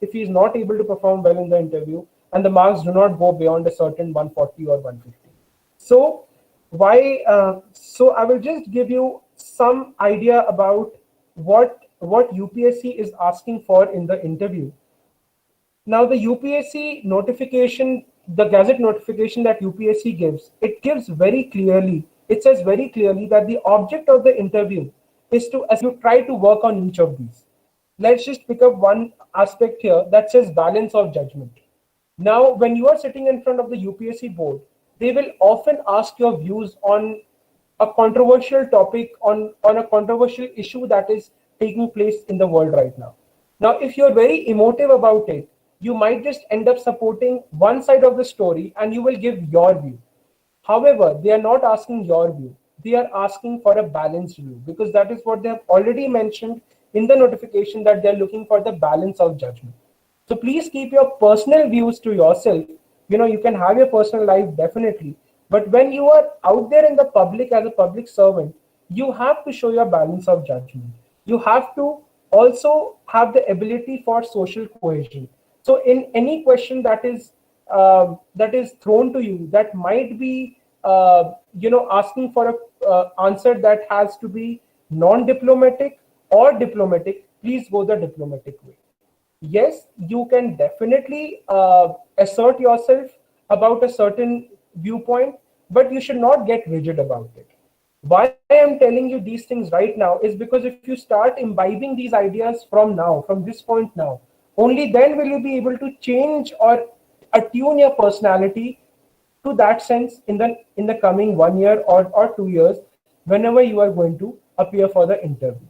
if he is not able to perform well in the interview, and the marks do not go beyond a certain 140 or 150. So so I will just give you some idea about what UPSC is asking for in the interview. Now, the UPSC notification, the gazette notification that UPSC gives, it says very clearly that the object of the interview is to, as you try to work on each of these. Let's just pick up one aspect here that says balance of judgment. Now, when you are sitting in front of the UPSC board, they will often ask your views on a controversial topic, on a controversial issue that is taking place in the world right now. Now, if you're very emotive about it, you might just end up supporting one side of the story and you will give your view. However, they are not asking your view. They are asking for a balanced view, because that is what they have already mentioned in the notification, that they're looking for the balance of judgment. So please keep your personal views to yourself. You can have your personal life, definitely. But when you are out there in the public as a public servant, you have to show your balance of judgment. You have to also have the ability for social cohesion. So in any question that is thrown to you, that might be asking for a answer that has to be non-diplomatic or diplomatic, please go the diplomatic way. Yes, you can definitely assert yourself about a certain viewpoint, but you should not get rigid about it. Why I am telling you these things right now is because if you start imbibing these ideas from this point now, only then will you be able to change or attune your personality to that sense in the coming 1 year or 2 years, whenever you are going to appear for the interview.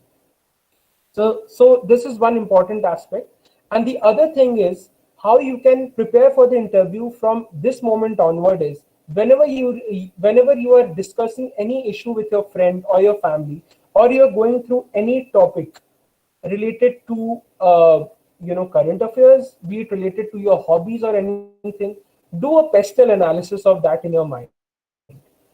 So this is one important aspect. And the other thing is how you can prepare for the interview from this moment onward is whenever you are discussing any issue with your friend or your family, or you're going through any topic related to current affairs, be it related to your hobbies or anything, do a pestle analysis of that in your mind.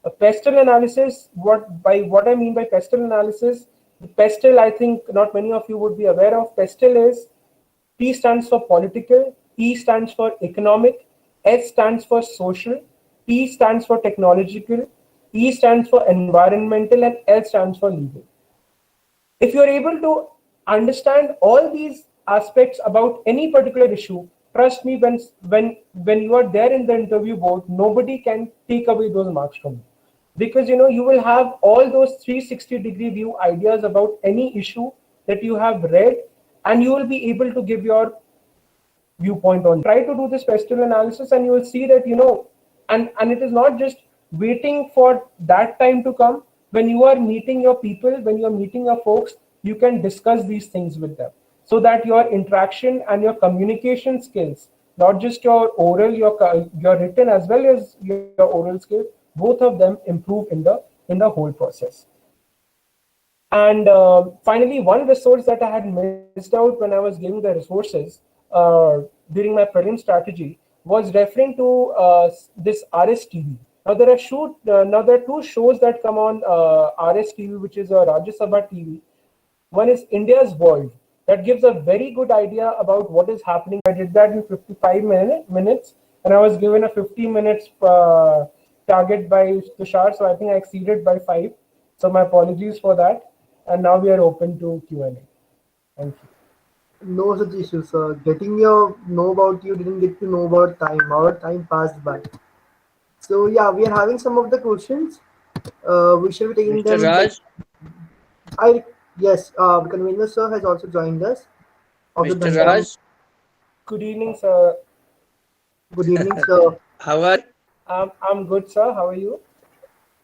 A pestle analysis, what I mean by pestle analysis, the pestle, I think not many of you would be aware of. Pestle is P stands for political, E stands for economic, S stands for social, T stands for technological, E stands for environmental, and L stands for legal. If you're able to understand all these aspects about any particular issue, trust me, when you are there in the interview board, nobody can take away those marks from you. Because you will have all those 360-degree view ideas about any issue that you have read, and you will be able to give your viewpoint on. Try to do this pestle analysis, and you will see that and it is not just waiting for that time to come. When you are meeting your people, when you are meeting your folks, you can discuss these things with them, so that your interaction and your communication skills, not just your oral, your written as well as your oral skills, both of them improve in the whole process. And finally, one resource that I had missed out when I was giving the resources during my prelim strategy was referring to this RSTV. Now there are two shows that come on RSTV, which is Rajya Sabha TV. One is India's World, that gives a very good idea about what is happening. I did that in 55 minutes, and I was given a 15 minutes target by Tushar, so I think I exceeded by 5. So my apologies for that. And now we are open to Q&A. Thank you. No such issues, sir. Getting your know about you, didn't get to know about time. Our time passed by. So yeah, we are having some of the questions. We shall be taking Mr. them. Raj, Yes, convener sir has also joined us. Of the Mr. Dhandam. Raj, Good evening, sir. Good evening, sir. how are I'm good, sir. How are you?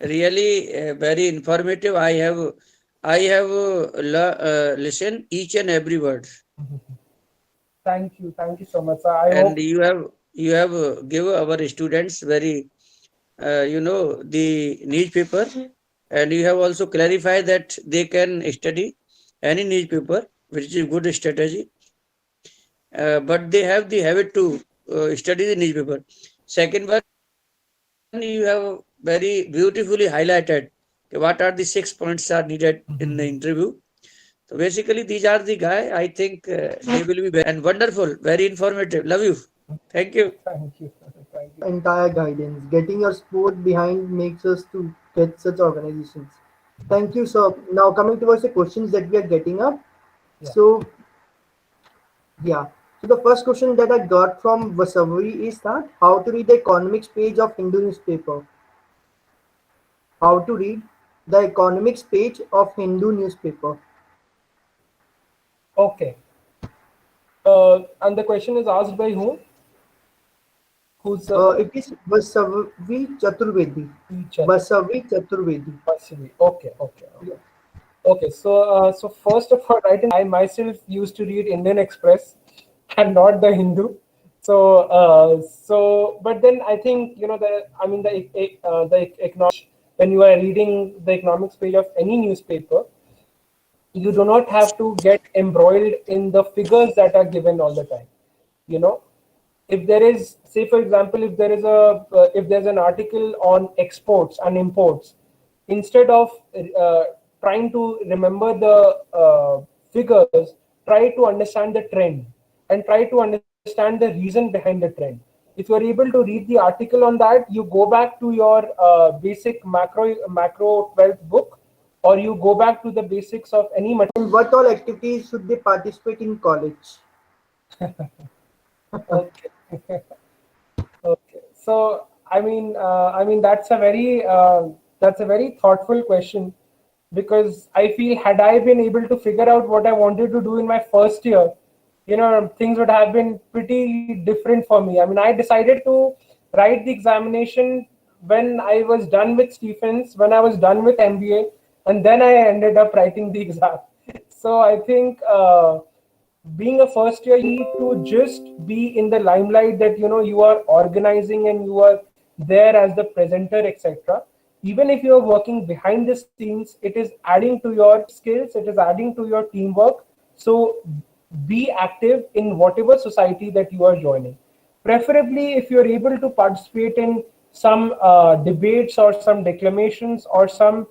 really very informative. I have listened each and every word, Thank you so much, sir. I and hope you have give our students very the newspaper, and you have also clarified that they can study any newspaper, which is good strategy. But they have the habit to study the newspaper. Second one, you have very beautifully highlighted what are the 6 points are needed in the interview. So basically, these are the guy. I think they will be and wonderful, very informative. Love you. Thank you. Thank you. Thank you. Entire guidance. Getting your sport behind makes us to get such organizations. Thank you, sir. Now coming towards the questions that we are getting up. Yeah. So yeah. So the first question that I got from Vasavi is that how to read the economics page of Hindu newspaper. How to read the economics page of Hindu newspaper. Okay. And the question is asked by whom? Who's It is Vasavi Chaturvedi. teacher? Vasavi Chaturvedi. Vasavi. Okay. Okay. Yeah. Okay. So first of all, right, I myself used to read Indian Express and not the Hindu. But then I think the economics, when you are reading the economics page of any newspaper, you do not have to get embroiled in the figures that are given all the time. You know, if there is, say for example, if there's an article on exports and imports, instead of trying to remember the figures, try to understand the trend and try to understand the reason behind the trend. If you are able to read the article on that, you go back to your basic macro 12th book, or you go back to the basics of any And what all activities should they participate in college? Okay. Okay. So that's a very thoughtful question, because I feel had I been able to figure out what I wanted to do in my first year, things would have been pretty different for me. I mean, I decided to write the examination when I was done with Stephens, when I was done with MBA, and then I ended up writing the exam. So I think being a first year, you need to just be in the limelight, that you are organizing and you are there as the presenter, etc. Even if you are working behind the scenes, it is adding to your skills, it is adding to your teamwork. So be active in whatever society that you are joining. Preferably, if you are able to participate in some debates or some declamations or some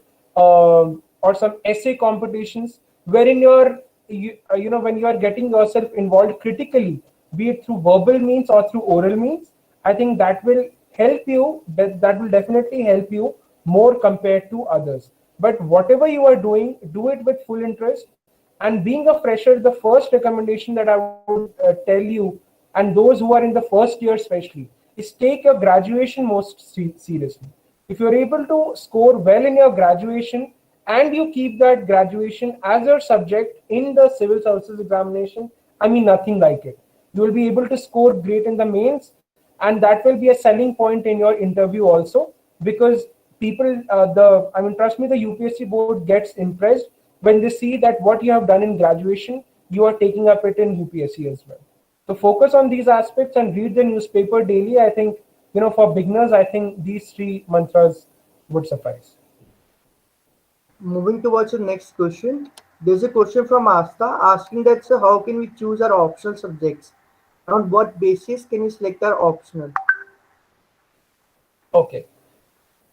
essay competitions, wherein when you are getting yourself involved critically, be it through verbal means or through oral means, I think that will help you. That will definitely help you more compared to others. But whatever you are doing, do it with full interest. And being a fresher, the first recommendation that I would tell you, and those who are in the first year especially, is take your graduation most seriously. If you're able to score well in your graduation and you keep that graduation as your subject in the civil services examination, I mean, nothing like it. You will be able to score great in the mains, and that will be a selling point in your interview also, because people, trust me, the UPSC board gets impressed when they see that what you have done in graduation, you are taking up it in UPSC as well. So focus on these aspects and read the newspaper daily. I think, for beginners, I think these three mantras would suffice. Moving towards the next question, there's a question from Asta asking that, sir, how can we choose our optional subjects? On what basis can we select our optional? Okay.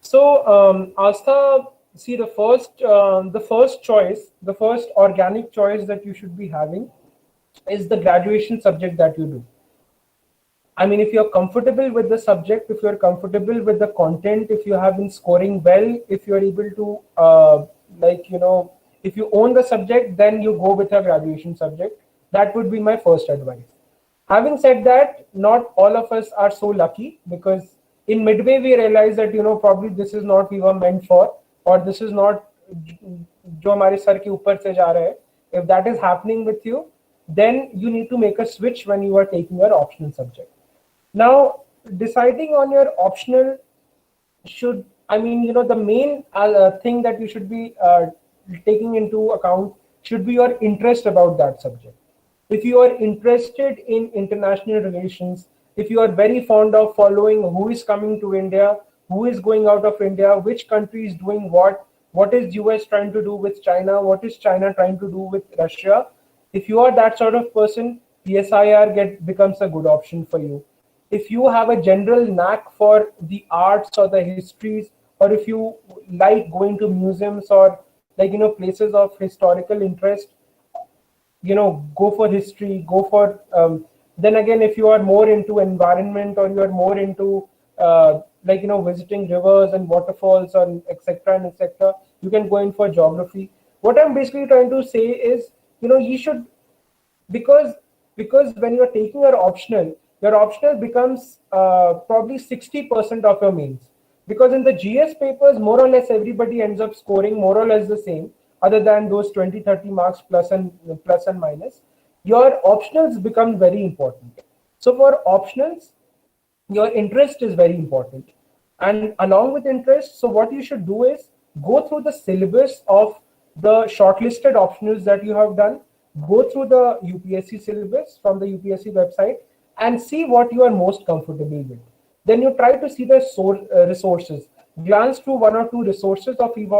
So, Asta, see, the first choice, the first organic choice that you should be having is the graduation subject that you do. I mean, if you're comfortable with the subject, if you're comfortable with the content, if you have been scoring well, if you're able to, if you own the subject, then you go with a graduation subject. That would be my first advice. Having said that, not all of us are so lucky, because in midway we realize that, probably this is not we were meant for, or this is not जो हमारे sir के ऊपर से जा रहा है. If that is happening with you, then you need to make a switch when you are taking your optional subject. Now, deciding on your optional should, the main thing that you should be taking into account should be your interest about that subject. If you are interested in international relations, if you are very fond of following who is coming to India, who is going out of India, which country is doing what is US trying to do with China, what is China trying to do with Russia, if you are that sort of person, PSIR becomes a good option for you. If you have a general knack for the arts or the histories, or if you like going to museums or places of historical interest, go for history, go for then again, if you are more into environment, or you are more into visiting rivers and waterfalls and etc and etc, you can go in for geography. What I'm basically trying to say is, you should, because when you're taking your optional becomes probably 60% of your mains, because in the GS papers more or less everybody ends up scoring more or less the same, other than those 20-30 marks plus and minus. Your optionals become very important. So for optionals, your interest is very important, and along with interest, so what you should do is go through the syllabus of the shortlisted optionals that you have done, go through the UPSC syllabus from the UPSC website, and see what you are most comfortable with. Then you try to see the resources, glance through one or two resources of each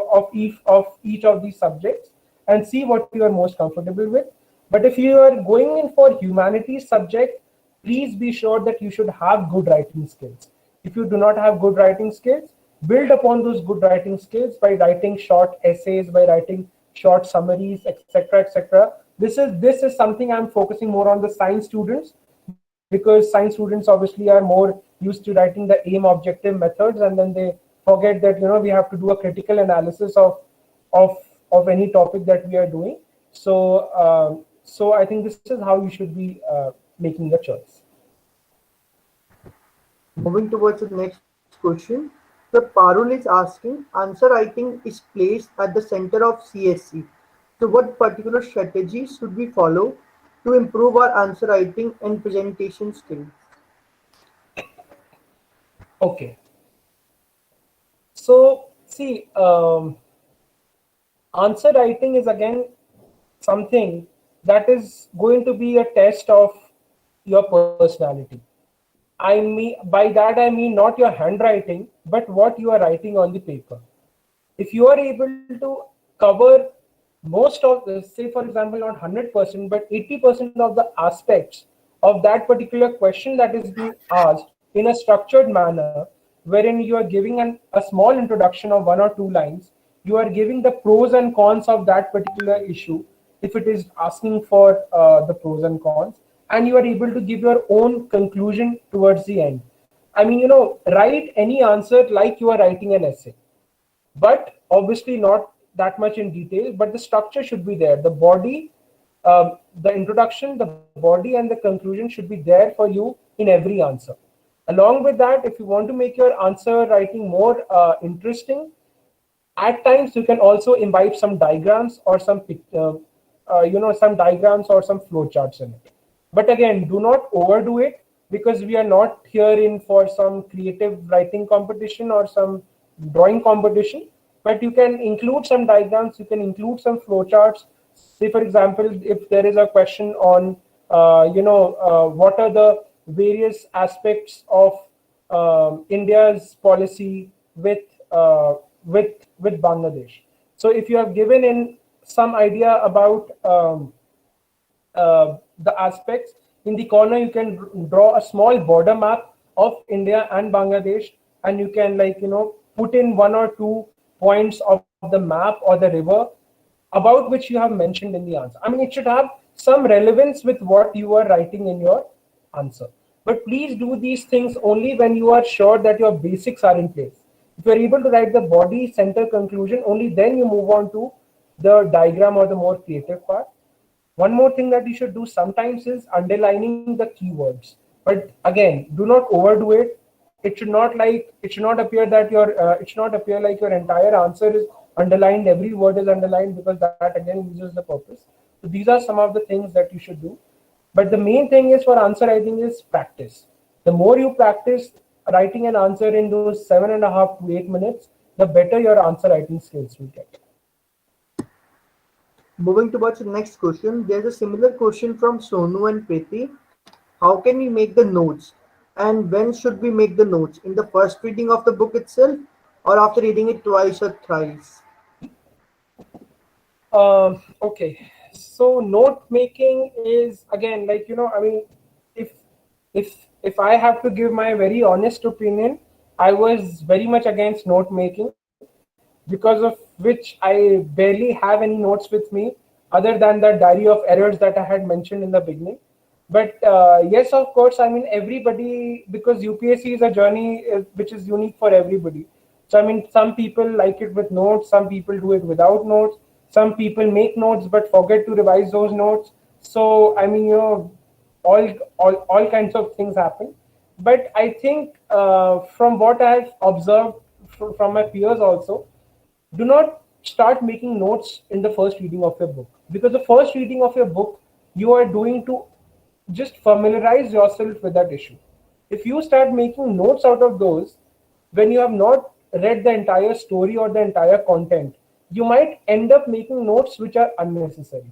of these subjects, and see what you are most comfortable with. But if you are going in for humanities subject, please be sure that you should have good writing skills. If you do not have good writing skills, build upon those good writing skills by writing short essays, by writing short summaries, etc., etc. This is something I'm focusing more on the science students, because science students obviously are more used to writing the aim objective methods, and then they forget that we have to do a critical analysis of any topic that we are doing. So I think this is how you should be making the choice. Moving towards the next question. The Parul is asking, answer writing is placed at the center of CSC. So what particular strategies should we follow to improve our answer writing and presentation skills? Okay. So see, answer writing is again something that is going to be a test of your personality. By that I mean not your handwriting, but what you are writing on the paper. If you are able to cover most of the, say for example, not 100%, but 80% of the aspects of that particular question that is being asked in a structured manner, wherein you are giving a small introduction of 1 or 2 lines, you are giving the pros and cons of that particular issue, if it is asking for the pros and cons, and you are able to give your own conclusion towards the end. I mean, write any answer like you are writing an essay, but obviously not that much in detail, but the structure should be there. The body, the introduction, the body, and the conclusion should be there for you in every answer. Along with that, if you want to make your answer writing more interesting, at times you can also imbibe some diagrams or some diagrams or some flowcharts in it. But again, do not overdo it, because we are not here in for some creative writing competition or some drawing competition. But you can include some diagrams, you can include some flowcharts. Say for example, if there is a question on what are the various aspects of India's policy with Bangladesh. So if you have given in some idea about the aspects, in the corner you can draw a small border map of India and Bangladesh, and you can put in 1 or 2 points of the map or the river about which you have mentioned in the answer. I mean, it should have some relevance with what you are writing in your answer. But please do these things only when you are sure that your basics are in place. If you are able to write the body, center, conclusion, only then you move on to the diagram or the more creative part. One more thing that you should do sometimes is underlining the keywords. But again, do not overdo it. It should not appear that it should not appear like your entire answer is underlined, every word is underlined, because that again loses the purpose. So these are some of the things that you should do. But the main thing is for answer writing is practice. The more you practice writing an answer in those 7.5 to 8 minutes, the better your answer writing skills will get. Moving towards the next question, there's a similar question from Sonu and Preeti. How can we make the notes? And when should we make the notes? In the first reading of the book itself, or after reading it twice or thrice? Okay. So note making is again I mean, if I have to give my very honest opinion, I was very much against note making, because of which I barely have any notes with me. other than the diary of errors that I had mentioned in the beginning. But yes, of course, I mean, everybody, because UPSC is a journey which is unique for everybody. So, I mean, some people like it with notes, some people do it without notes, some people make notes but forget to revise those notes. So, I mean, all kinds of things happen. But I think from what I've observed from my peers also, do not start making notes in the first reading of your book, because the first reading of your book you are doing to just familiarize yourself with that issue. If you start making notes out of those when you have not read the entire story or the entire content, you might end up making notes which are unnecessary.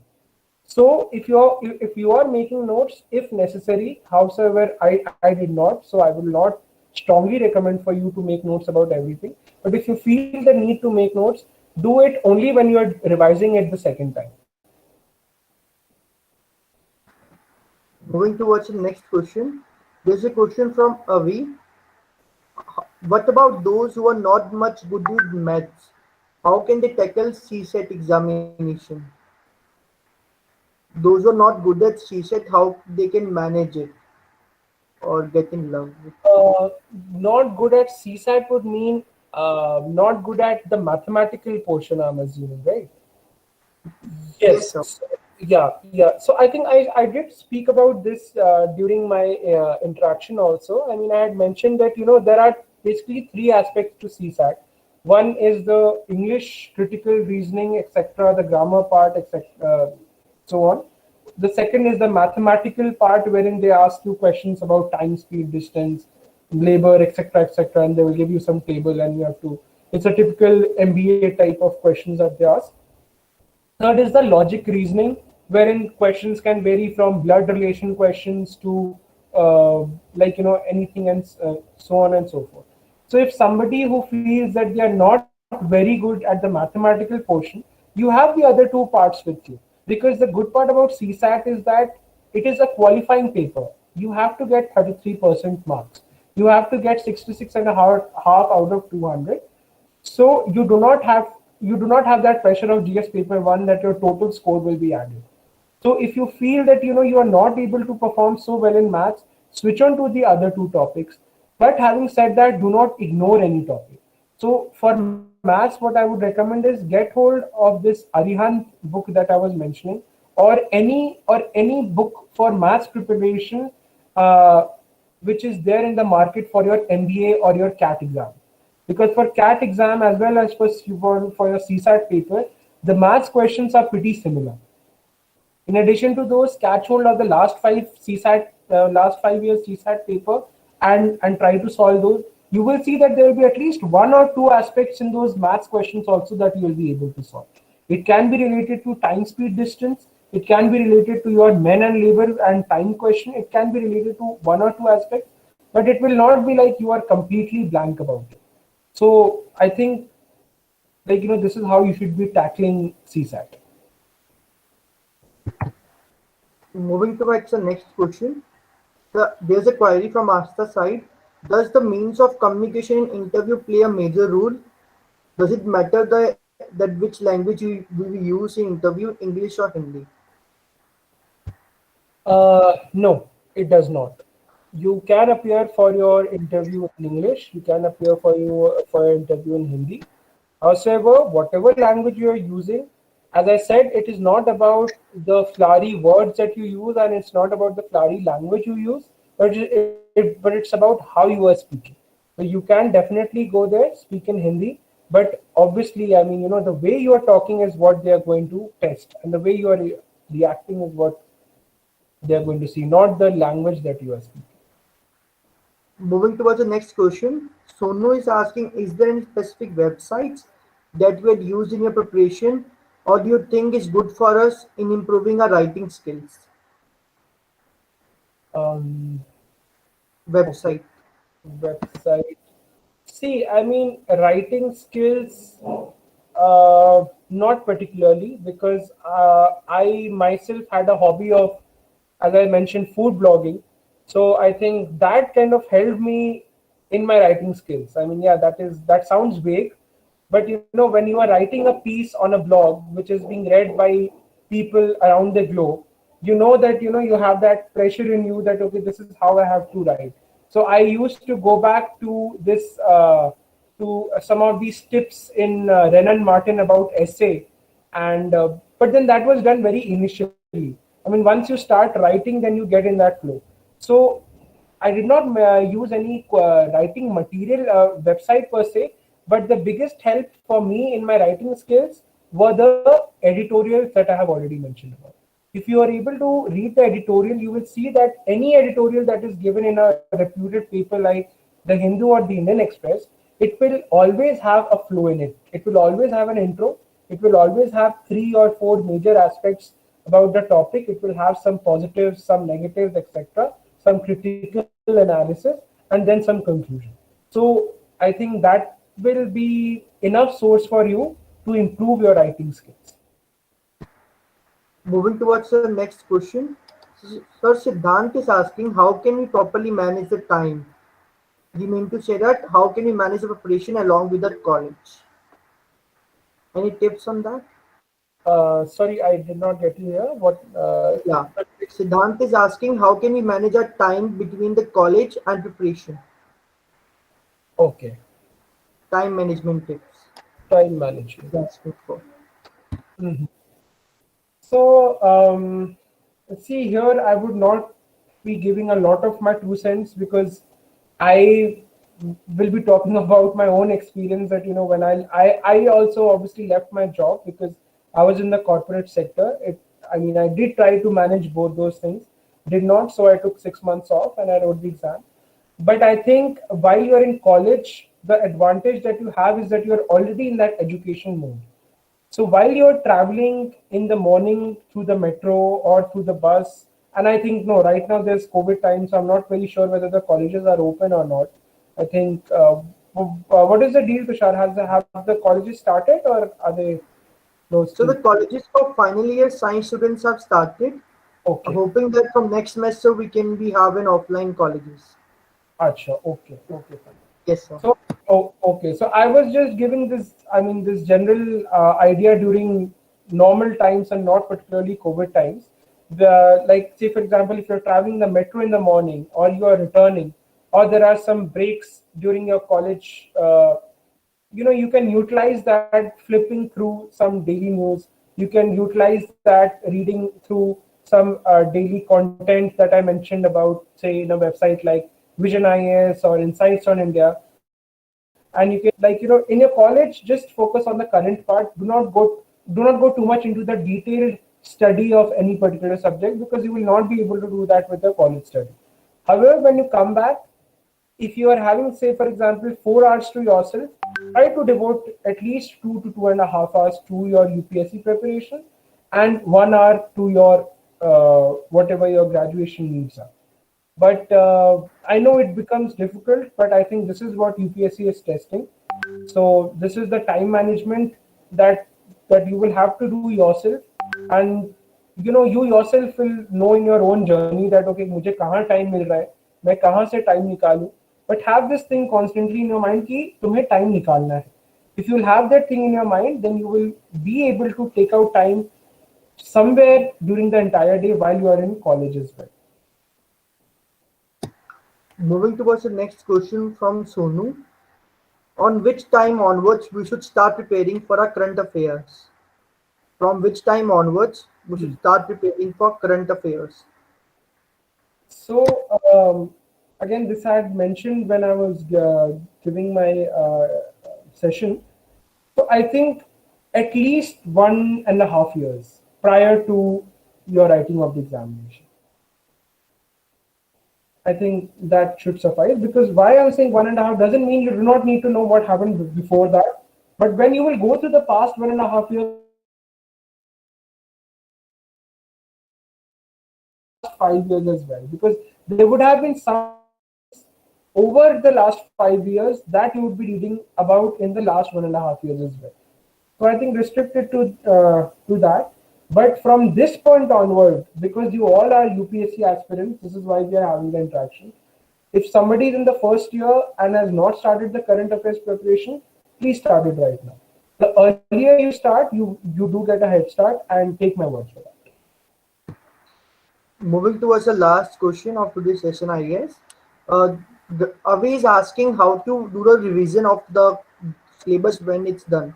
So if you are making notes, if necessary, however, I did not, so I will not strongly recommend for you to make notes about everything. But if you feel the need to make notes, do it only when you are revising it the second time. Moving towards the next question. There's a question from Avi. What about those who are not much good with maths? How can they tackle CSAT examination? Those who are not good at CSAT, how they can manage it or get in love with? Uh, Not good at CSAT would mean not good at the mathematical portion, I'm assuming, right? Yes, sir. Yes. Yeah. So I think I did speak about this during my interaction also. I mean, I had mentioned that, there are basically three aspects to CSAT. One is the English critical reasoning, etc., the grammar part, etc., so on. The second is the mathematical part, wherein they ask you questions about time, speed, distance, labor, etc., and they will give you some table, and you have to. It's a typical MBA type of questions that they ask. Third is the logic reasoning, wherein questions can vary from blood relation questions to anything, and so on and so forth. So if somebody who feels that they are not very good at the mathematical portion, you have the other two parts with you. Because the good part about CSAT is that it is a qualifying paper. You have to get 33% marks. You have to get 66 and a half out of 200. So you do not have that pressure of GS paper 1 that your total score will be added. So if you feel that you are not able to perform so well in maths, switch on to the other two topics. But having said that, do not ignore any topic. So for maths, what I would recommend is get hold of this Arihant book that I was mentioning, or any book for maths preparation, which is there in the market for your MBA or your CAT exam. Because for CAT exam as well as for your CSAT paper, the maths questions are pretty similar. In addition to those, catch hold of the last 5 years CSAT paper, and try to solve those. You will see that there will be at least one or two aspects in those maths questions also that you will be able to solve. It can be related to time, speed, distance. It can be related to your men and labor and time question. It can be related to one or two aspects, but it will not be like you are completely blank about it. So I think, this is how you should be tackling CSAT. Moving towards the next question. There's a query from Asta's side. Does the means of communication in interview play a major role? Does it matter that which language we use in interview, English or Hindi? No, it does not. You can appear for your interview in English. You can appear for your interview in Hindi. However, whatever language you are using, as I said, it is not about the flowery words that you use, and it's not about the flowery language you use, but it's about how you are speaking. So you can definitely go there, speak in Hindi, but obviously, I mean, the way you are talking is what they are going to test, and the way you are reacting is what they are going to see, not the language that you are speaking. Moving towards the next question. Sonu is asking, is there any specific websites that were used in your preparation, or do you think is good for us in improving our writing skills? Um, okay, Website. website. See, I mean, writing skills, not particularly, because I myself had a hobby of, as I mentioned, food blogging. So I think that kind of helped me in my writing skills. I mean, yeah, that sounds vague, but when you are writing a piece on a blog which is being read by people around the globe, you know that you have that pressure in you that okay, this is how I have to write. So I used to go back to this to some of these tips in Renan Martin about essay, and but then that was done very initially. I mean, once you start writing, then you get in that flow. So I did not use any writing material website per se, but the biggest help for me in my writing skills were the editorials that I have already mentioned about. If you are able to read the editorial, you will see that any editorial that is given in a reputed paper like the Hindu or the Indian Express, it will always have a flow in it. It will always have an intro. It will always have 3 or 4 major aspects about the topic. It will have some positives, some negatives, etc., some critical analysis, and then some conclusion. So I think that will be enough source for you to improve your writing skills. Moving towards the next question. Sir Siddhant is asking, how can we properly manage the time? We mean to say that how can we manage the preparation along with the college? Any tips on that? Sorry, I did not get you here. What? Yeah. Siddhant is asking, how can we manage our time between the college and preparation? Okay. Time management tips. Time management. That's good for. Mhm. So, see here, I would not be giving a lot of my 2 cents because I will be talking about my own experience that, when I also obviously left my job because I was in the corporate sector. I mean, I did try to manage both those things, did not. So I took 6 months off and I wrote the exam. But I think while you're in college, the advantage that you have is that you're already in that education mode. So while you're traveling in the morning through the metro or through the bus, and I think no, right now there's COVID time, so I'm not very sure whether the colleges are open or not. I think what is the deal, Tushar? Have the colleges started or are they closed? So the colleges for final year science students have started. Okay. Hoping that from next semester we can be having offline colleges. Acha, okay, fine. Yes, sir. So, okay. So I was just giving this, this general idea during normal times and not particularly COVID times. Like, say, for example, if you're traveling the metro in the morning or you are returning, or there are some breaks during your college, you can utilize that flipping through some daily news. You can utilize that reading through some daily content that I mentioned about, say, in a website like Vision IAS or Insights on India. And you can, in your college, just focus on the current part. Do not go too much into the detailed study of any particular subject because you will not be able to do that with your college study. However, when you come back, if you are having, say, for example, 4 hours to yourself, try to devote at least 2 to 2.5 hours to your UPSC preparation and 1 hour to your whatever your graduation needs are. But I know it becomes difficult, but I think this is what UPSC is testing. So this is the time management that you will have to do yourself, and you yourself will know in your own journey that okay, मुझे कहाँ time मिल रहा है, मैं कहाँ से time निकालूं. But have this thing constantly in your mind कि तुम्हें time निकालना है. If you will have that thing in your mind, then you will be able to take out time somewhere during the entire day while you are in college as well. Moving towards the next question from Sonu. On which time onwards we should start preparing for our current affairs? From which time onwards we should start preparing for current affairs? So again, this I had mentioned when I was giving my session. So I think at least 1.5 years prior to your writing of the examination. I think that should suffice, because why I'm saying 1.5 doesn't mean you do not need to know what happened before that. But when you will go through the past 1.5 years, 5 years as well, because there would have been some over the last 5 years that you would be reading about in the last 1.5 years as well. So I think restricted to that. But from this point onward, because you all are UPSC aspirants, this is why we are having the interaction. If somebody is in the first year and has not started the current affairs preparation, please start it right now. earlier you start, you do get a head start, and take my word for that. Moving towards the last question of today's session, I guess. Avi is asking how to do the revision of the syllabus when it's done.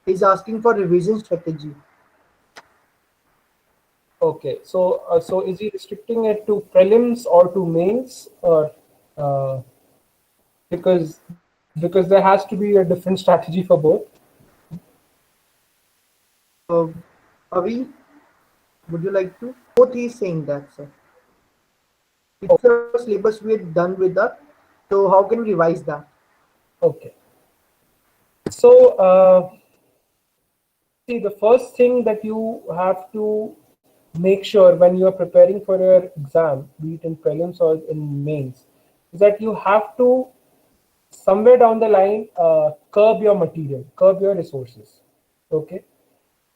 He's asking for revision strategy. Okay, so is he restricting it to prelims or to mains, or uh, because there has to be a different strategy for both? Uh, Avi, would you like to? Both he's saying that, sir. It's a syllabus we're done with that. So how can we revise that? Okay, so see, the first thing that you have to make sure when you are preparing for your exam, be it in prelims or in mains, is that you have to somewhere down the line curb your material, curb your resources. Okay,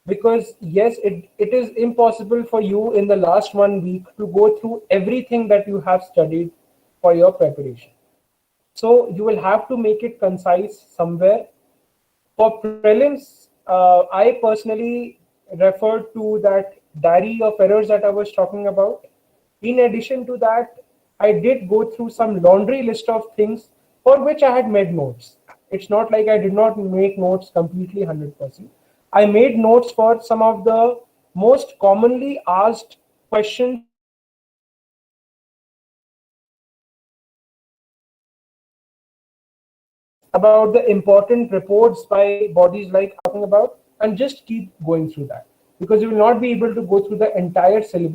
because yes, it is impossible for you in the last 1 week to go through everything that you have studied for your preparation. So you will have to make it concise somewhere. For prelims, I personally referred to that diary of errors that I was talking about. In addition to that, I did go through some laundry list of things for which I had made notes. It's not like I did not make notes completely 100%. I made notes for some of the most commonly asked questions about the important reports by bodies like about the important reports by bodies like talking about, and just keep going through that, because you will not be able to go through the entire syllabus